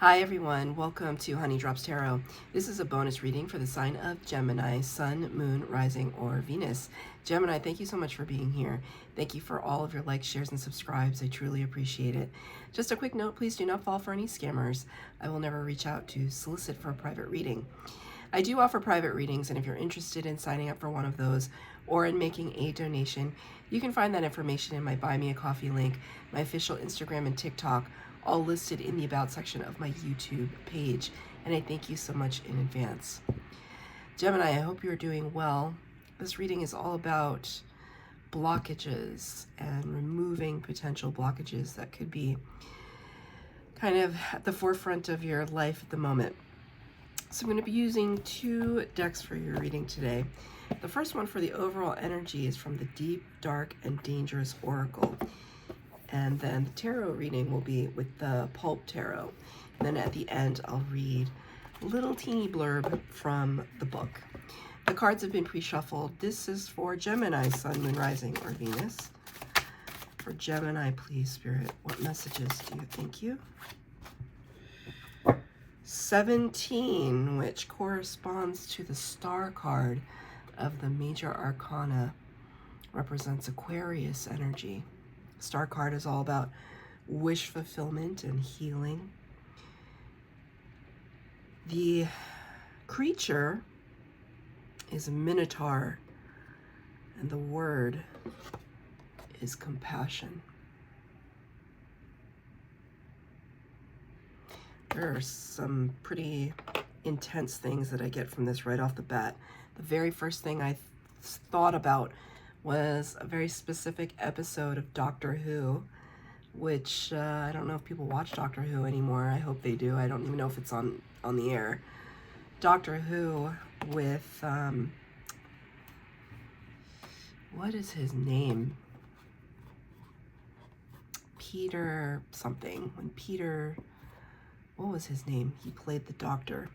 Hi everyone, welcome to Honey Drops Tarot. This is a bonus reading for the sign of Gemini, Sun, Moon, Rising, or Venus. Gemini, thank you so much for being here. Thank you for all of your likes, shares, and subscribes. I truly appreciate it. Just a quick note, please do not fall for any scammers. I will never reach out to solicit for a private reading. I do offer private readings, and if you're interested in signing up for one of those or in making a donation, you can find that information in my Buy Me a Coffee link, my official Instagram and TikTok, all listed in the About section of my YouTube page, and I thank you so much in advance. Gemini, I hope you're doing well. This reading is all about blockages and removing potential blockages that could be kind of at the forefront of your life at the moment. So I'm going to be using two decks for your reading today. The first one for the overall energy is from the Deep, Dark, and Dangerous Oracle. And then the tarot reading will be with the Pulp Tarot. And then at the end, I'll read a little teeny blurb from the book. The cards have been pre-shuffled. This is for Gemini, Sun, Moon, Rising, or Venus. For Gemini, please, Spirit, what messages do you think you? 17, which corresponds to the Star card of the Major Arcana, represents Aquarius energy. Star card is all about wish fulfillment and healing. The creature is a minotaur, and the word is compassion. There are some pretty intense things that I get from this right off the bat. The very first thing I thought about was a very specific episode of Doctor Who, which I don't know if people watch Doctor Who anymore. I hope they do. I don't even know if it's on the air. Doctor Who with, what is his name? Peter something. When Peter, what was his name? He played the Doctor.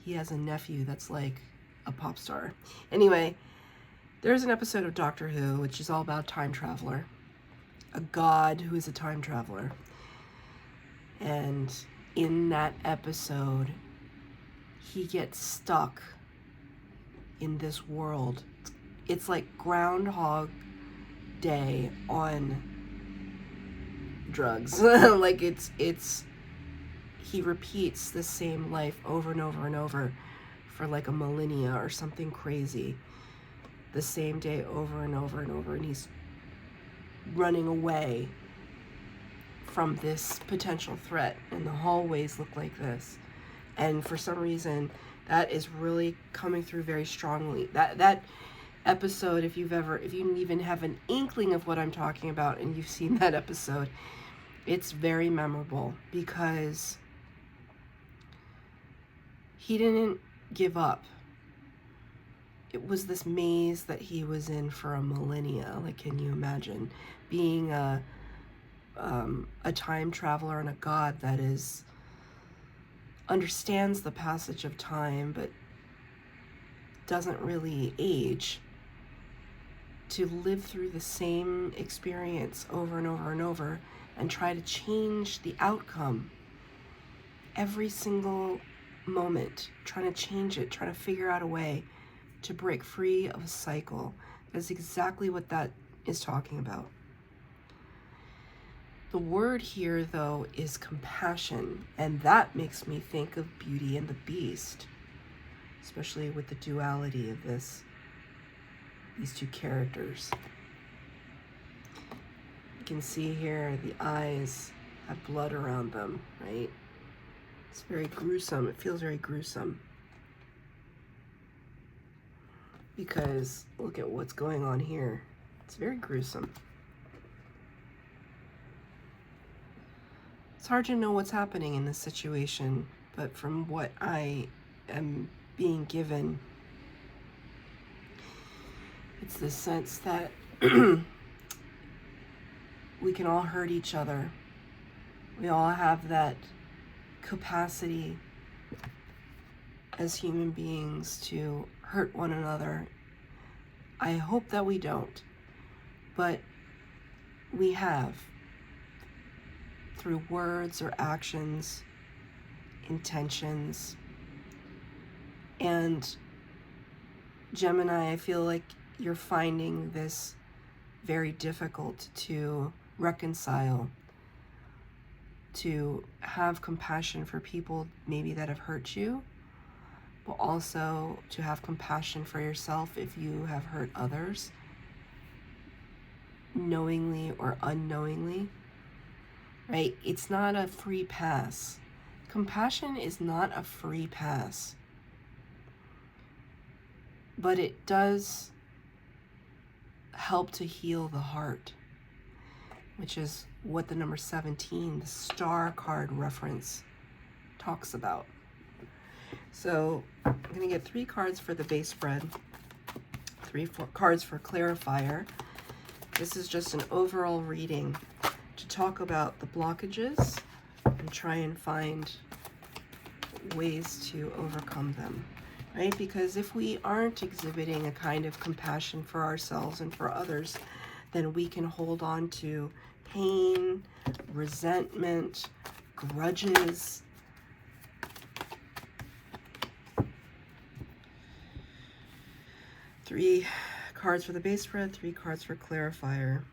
He has a nephew that's like a pop star. Anyway, there's an episode of Doctor Who which is all about time traveler, a god who is a time traveler. And in that episode, he gets stuck in this world. It's like Groundhog Day on drugs. Like it's he repeats the same life over and over and over for like a millennia or something crazy. The same day over and over and over, and he's running away from this potential threat, and the hallways look like this. And for some reason, that is really coming through very strongly. That episode, if you even have an inkling of what I'm talking about and you've seen that episode, it's very memorable because he didn't give up. It was this maze that he was in for a millennia. Like, can you imagine being a time traveler and a god that understands the passage of time but doesn't really age, to live through the same experience over and over and over and try to change the outcome every single moment, trying to change it, trying to figure out a way to break free of a cycle. That's exactly what that is talking about. The word here, though, is compassion, and that makes me think of Beauty and the Beast, especially with the duality of these two characters. You can see here the eyes have blood around them, right? It's very gruesome. It feels very gruesome. Because look at what's going on here. It's very gruesome. It's hard to know what's happening in this situation, but from what I am being given, it's the sense that we can all hurt each other. We all have that capacity as human beings to hurt one another. I hope that we don't, but we have, through words or actions, intentions. And Gemini, I feel like you're finding this very difficult to reconcile, to have compassion for people maybe that have hurt you, but also to have compassion for yourself if you have hurt others, knowingly or unknowingly, right? It's not a free pass. Compassion is not a free pass, but it does help to heal the heart, which is what the number 17, the star card reference, talks about. So I'm going to get 3 cards for the base spread, 4 cards for clarifier. This is just an overall reading to talk about the blockages and try and find ways to overcome them, right? Because if we aren't exhibiting a kind of compassion for ourselves and for others, then we can hold on to pain, resentment, grudges. Three cards for the base spread, 3 cards for clarifier.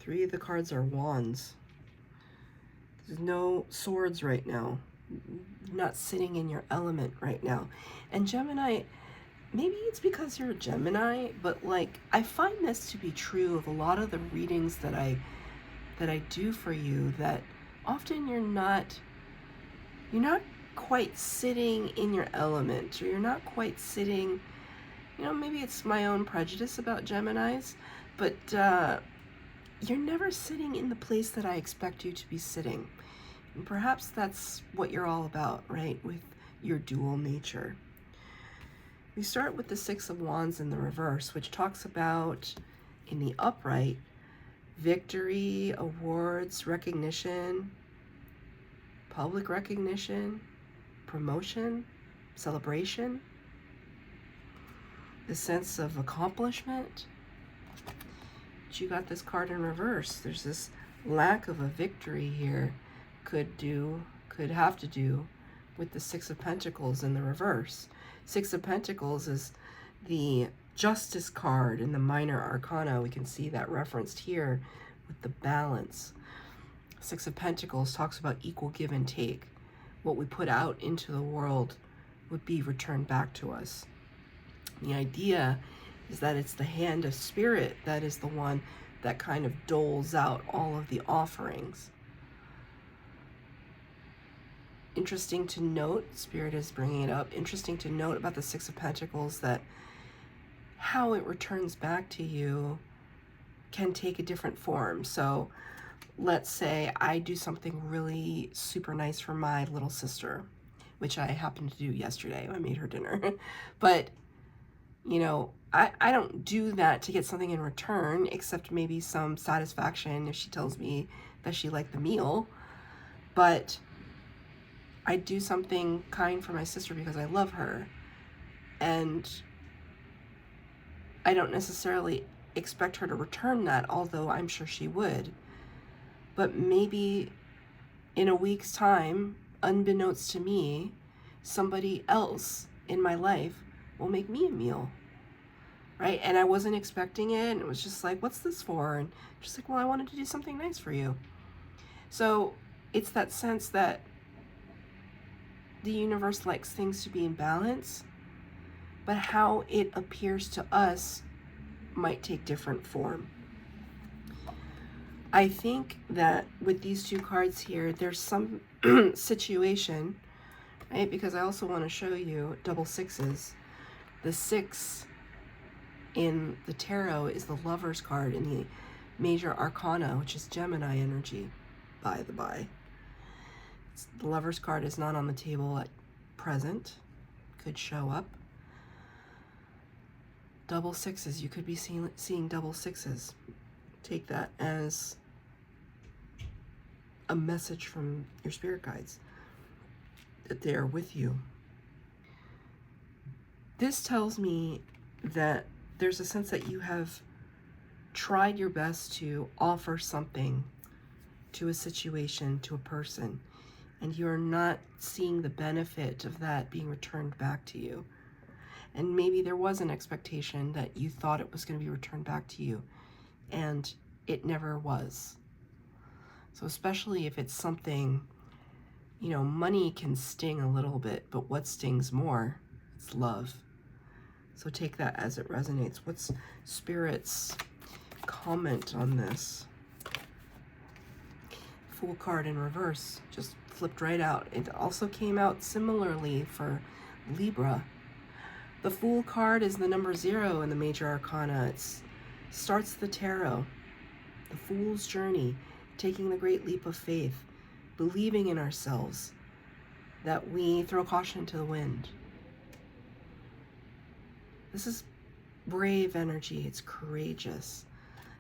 3 of the cards are wands. There's no swords right now. You're not sitting in your element right now. And Gemini, maybe it's because you're a Gemini, but like I find this to be true of a lot of the readings that I do for you, that often you're not quite sitting in your element, or you're not quite sitting, maybe it's my own prejudice about Geminis, but you're never sitting in the place that I expect you to be sitting. And perhaps that's what you're all about, right? With your dual nature. We start with the 6 of Wands in the reverse, which talks about, in the upright, victory, awards, recognition, public recognition, promotion, celebration, the sense of accomplishment. But you got this card in reverse. There's this lack of a victory here. Could have to do with the 6 of Pentacles in the reverse. 6 of Pentacles is the Justice card in the minor arcana. We can see that referenced here with the balance. 6 of Pentacles talks about equal give and take. What we put out into the world would be returned back to us. The idea is that it's the hand of spirit that is the one that kind of doles out all of the offerings. Interesting to note, Spirit is bringing it up, interesting to note about the 6 of Pentacles, that how it returns back to you can take a different form. So let's say I do something really super nice for my little sister, which I happened to do yesterday. I made her dinner. But, I don't do that to get something in return, except maybe some satisfaction if she tells me that she liked the meal. But I do something kind for my sister because I love her, and I don't necessarily expect her to return that, although I'm sure she would. But maybe in a week's time, unbeknownst to me, somebody else in my life will make me a meal, right? And I wasn't expecting it, and it was just like, what's this for? And just like, well, I wanted to do something nice for you. So it's that sense that the universe likes things to be in balance, but how it appears to us might take different form. I think that with these 2 cards here, there's some situation, right? Because I also want to show you double 6s. The 6 in the tarot is the Lover's card in the major arcana, which is Gemini energy, by the by. The Lover's card is not on the table at present. Could show up. Double 6s. You could be seeing double 6s. Take that as a message from your spirit guides that they are with you. This tells me that there's a sense that you have tried your best to offer something to a situation, to a person, and you're not seeing the benefit of that being returned back to you. And maybe there was an expectation that you thought it was going to be returned back to you, and it never was. So especially if it's something, you know, money can sting a little bit, but what stings more? It's love. So take that as it resonates. What's Spirit's comment on this? Fool card in reverse just flipped right out. It also came out similarly for Libra. The Fool card is the number 0 in the major arcana. It starts the tarot. The Fool's journey, taking the great leap of faith, believing in ourselves, that we throw caution to the wind. This is brave energy. It's courageous.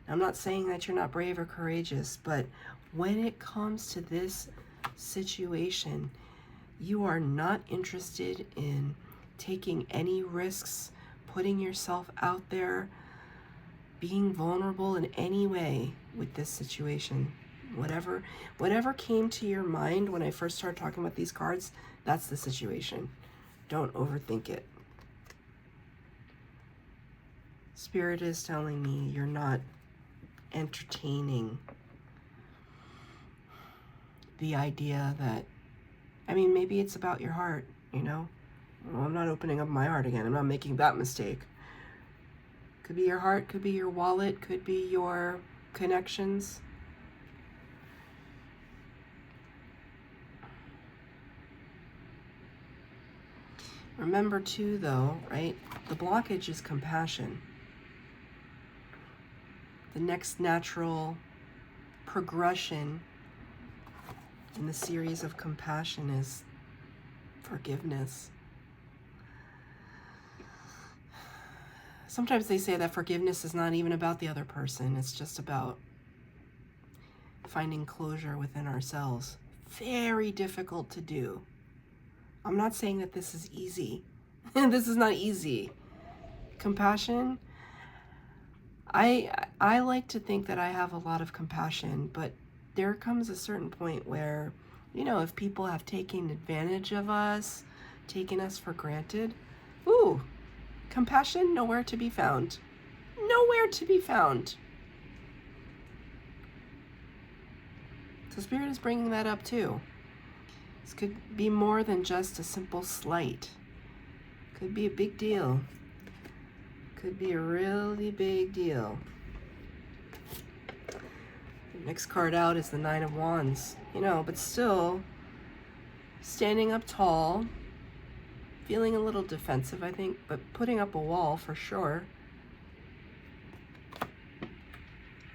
Now, I'm not saying that you're not brave or courageous, but when it comes to this situation, you are not interested in taking any risks, putting yourself out there, being vulnerable in any way with this situation. Whatever came to your mind when I first started talking about these cards, that's the situation. Don't overthink it. Spirit is telling me you're not entertaining the idea that, I mean, maybe it's about your heart, you know? Well, I'm not opening up my heart again. I'm not making that mistake. Could be your heart, could be your wallet, could be your connections. Remember too, though, right? The blockage is compassion. The next natural progression in the series of compassion is forgiveness. Sometimes they say that forgiveness is not even about the other person. It's just about finding closure within ourselves. Very difficult to do. I'm not saying that this is easy. This is not easy. Compassion, I like to think that I have a lot of compassion, but there comes a certain point where, you know, if people have taken advantage of us, taken us for granted, ooh, compassion nowhere to be found. Nowhere to be found. So Spirit is bringing that up too. This could be more than just a simple slight. Could be a big deal. Could be a really big deal. Next card out is the Nine of Wands. You know, but still standing up tall, feeling a little defensive, I think, but putting up a wall for sure.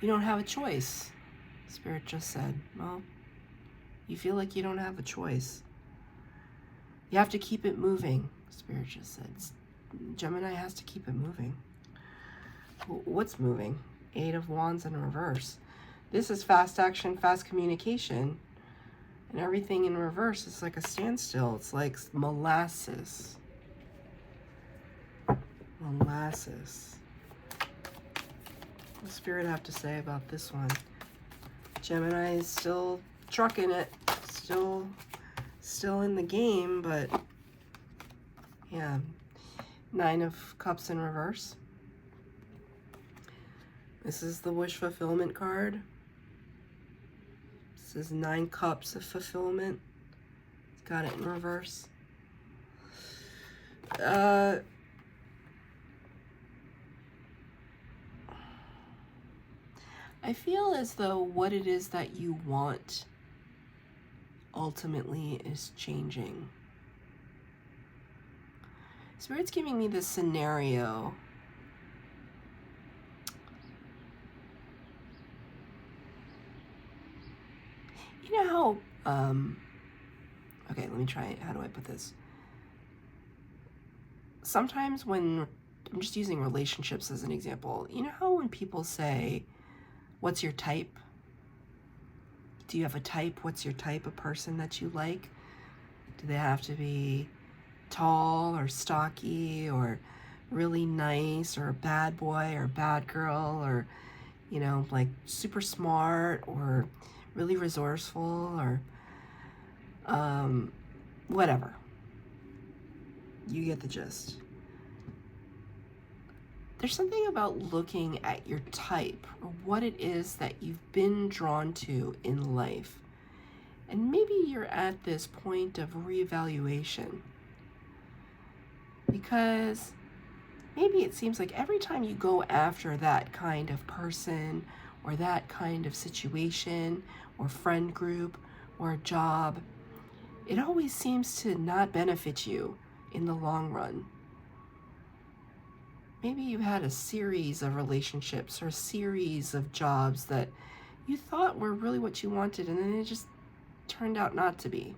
You don't have a choice, Spirit just said. Well, you feel like you don't have a choice. You have to keep it moving, Spirit just said. Gemini has to keep it moving. What's moving? 8 of Wands in reverse. This is fast action, fast communication. And everything in reverse is like a standstill. It's like molasses. Molasses. What does Spirit have to say about this one? Gemini is still trucking it. Still in the game, but yeah. 9 of Cups in reverse. This is the wish fulfillment card. This is 9 cups of fulfillment. It's got it in reverse. I feel as though what it is that you want ultimately is changing. Spirit's giving me this scenario. You know how, okay, let me try it. How do I put this? Sometimes when, I'm just using relationships as an example. You know how when people say, what's your type? Do you have a type? What's your type of person that you like? Do they have to be tall or stocky or really nice or a bad boy or a bad girl or, you know, like super smart or really resourceful or Whatever. You get the gist. There's something about looking at your type or what it is that you've been drawn to in life. And maybe you're at this point of reevaluation. Because maybe it seems like every time you go after that kind of person or that kind of situation or friend group or job, it always seems to not benefit you in the long run. Maybe you had a series of relationships or a series of jobs that you thought were really what you wanted, and then it just turned out not to be.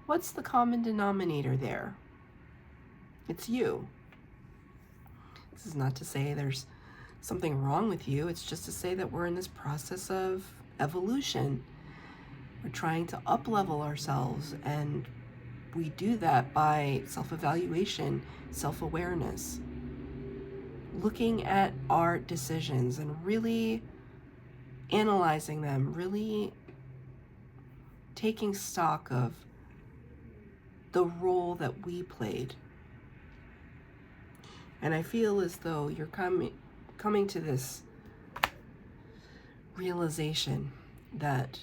What's the common denominator there? It's you. This is not to say there's something wrong with you. It's just to say that we're in this process of evolution. We're trying to up-level ourselves, and we do that by self-evaluation, self-awareness, looking at our decisions and really analyzing them, really taking stock of the role that we played. And I feel as though you're coming to this realization that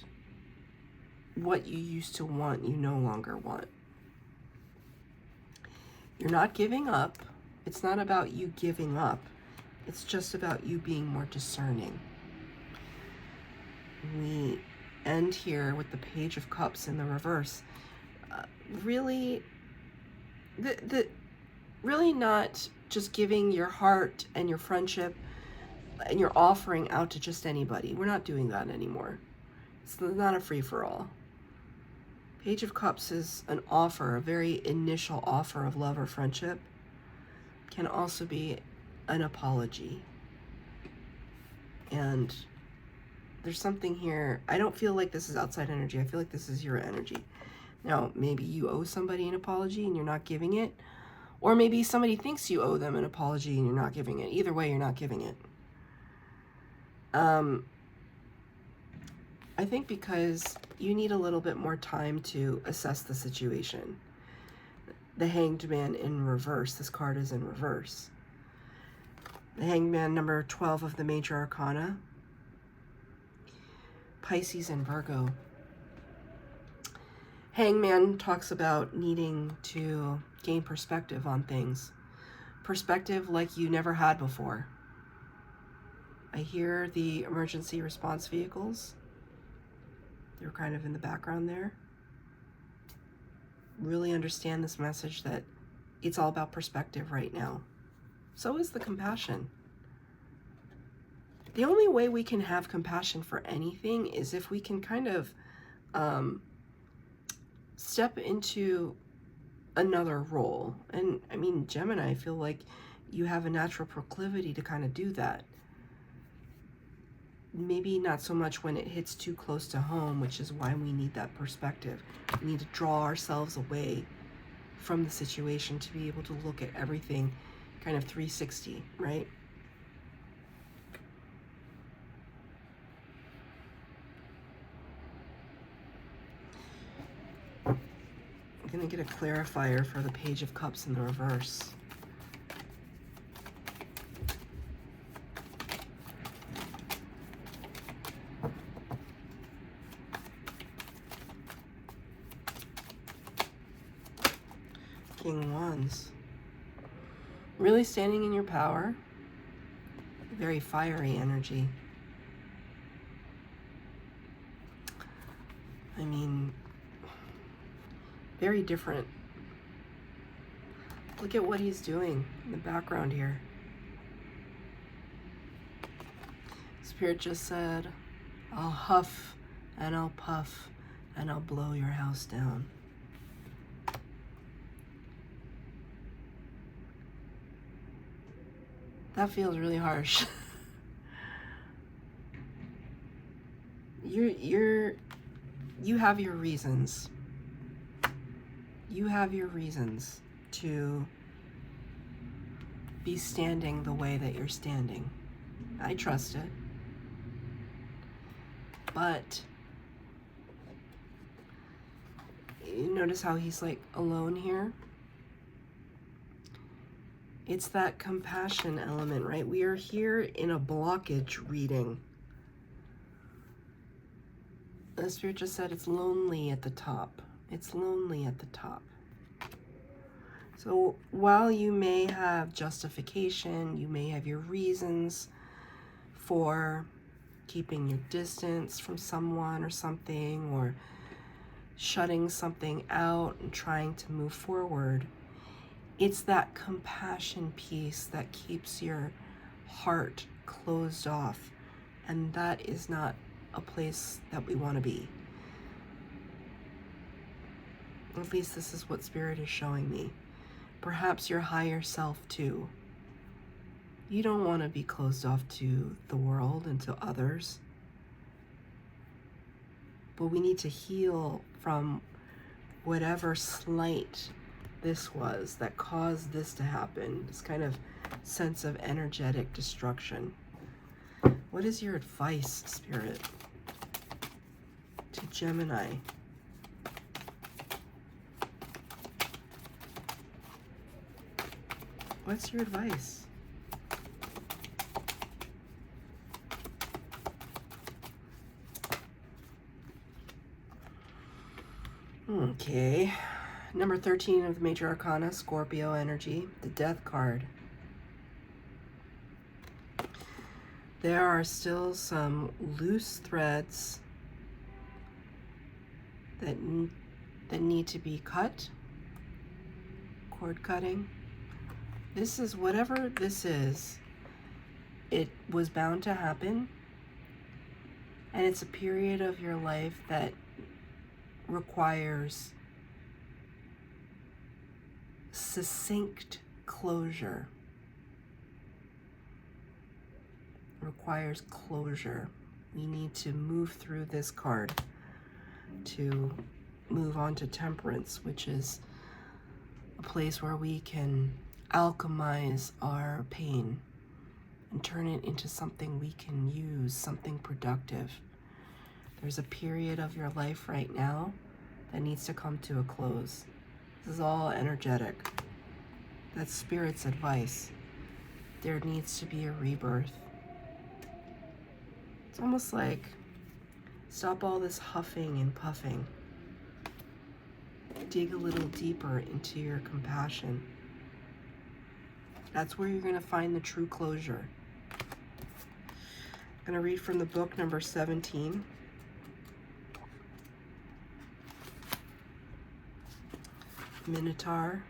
what you used to want, you no longer want. You're not giving up. It's not about you giving up. It's just about you being more discerning. We end here with the Page of Cups in the reverse. Really not just giving your heart and your friendship and your offering out to just anybody. We're not doing that anymore. It's not a free-for-all. Page of Cups is an offer, a very initial offer of love or friendship. Can also be an apology. And there's something here. I don't feel like this is outside energy. I feel like this is your energy. Now, maybe you owe somebody an apology and you're not giving it. Or maybe somebody thinks you owe them an apology and you're not giving it. Either way, you're not giving it. I think because you need a little bit more time to assess the situation. The Hanged Man in reverse. This card is in reverse. The Hanged Man, number 12 of the Major Arcana. Pisces and Virgo. Hangman talks about needing to gain perspective on things. Perspective like you never had before. I hear the emergency response vehicles. They're kind of in the background there. Really understand this message that it's all about perspective right now. So is the compassion. The only way we can have compassion for anything is if we can kind of step into another role. And I mean, Gemini, I feel like you have a natural proclivity to kind of do that. Maybe not so much when it hits too close to home, which is why we need that perspective. We need to draw ourselves away from the situation to be able to look at everything kind of 360, right? I'm going to get a clarifier for the Page of Cups in the reverse. King Wands. Really standing in your power. Very fiery energy. I mean, very different. Look at what he's doing in the background here. Spirit just said, I'll huff and I'll puff and I'll blow your house down. That feels really harsh. You have your reasons. You have your reasons to be standing the way that you're standing. I trust it. But Notice how he's like alone here. It's that compassion element, right? We are here in a blockage reading. The Spirit just said it's lonely at the top. It's lonely at the top. So while you may have justification, you may have your reasons for keeping your distance from someone or something, or shutting something out and trying to move forward, it's that compassion piece that keeps your heart closed off. And that is not a place that we want to be. At least this is what Spirit is showing me. Perhaps your higher self too. You don't want to be closed off to the world and to others. But we need to heal from whatever slight this was that caused this to happen. This kind of sense of energetic destruction. What is your advice, Spirit, to Gemini? What's your advice? Okay. Number 13 of the Major Arcana, Scorpio energy, the Death card. There are still some loose threads that need to be cut. Cord cutting. This is whatever this is. It was bound to happen. And it's a period of your life that requires succinct closure. Requires closure. We need to move through this card to move on to Temperance, which is a place where we can alchemize our pain and turn it into something we can use, something productive. There's a period of your life right now that needs to come to a close. This is all energetic. That's Spirit's advice. There needs to be a rebirth. It's almost like stop all this huffing and puffing. Dig a little deeper into your compassion. That's where you're going to find the true closure. I'm going to read from the book number 17. Minotaur.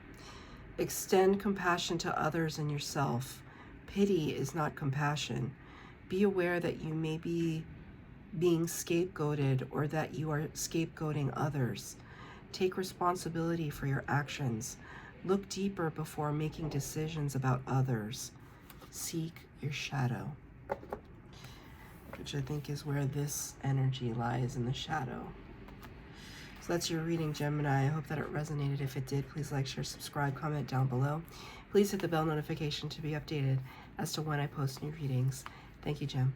Extend compassion to others and yourself. Pity is not compassion. Be aware that you may be being scapegoated or that you are scapegoating others. Take responsibility for your actions. Look deeper before making decisions about others. Seek your shadow. Which I think is where this energy lies, in the shadow. So that's your reading, Gemini. I hope that it resonated. If it did, please like, share, subscribe, comment down below. Please hit the bell notification to be updated as to when I post new readings. Thank you, Gem.